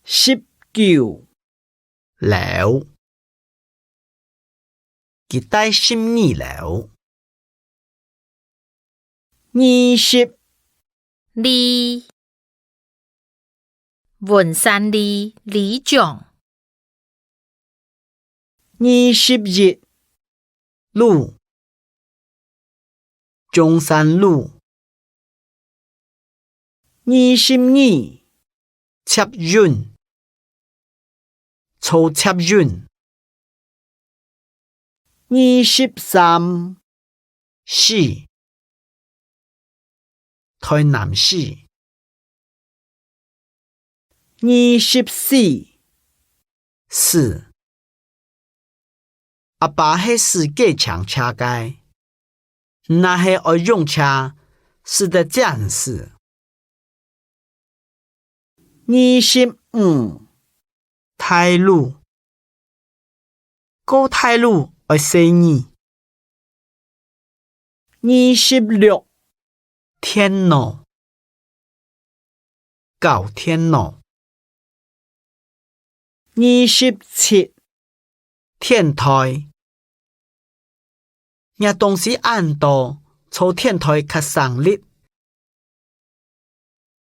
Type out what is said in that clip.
19了，佢帶心意了。20李文山里李長21路，中山路。22插運，操插運。23市，台南市。24四，阿爸係世界強車街，那係愛用車，是得這樣事。25太路，高太路愛生意。26天路，高天路。27天台，若東西按到，從天台較省力。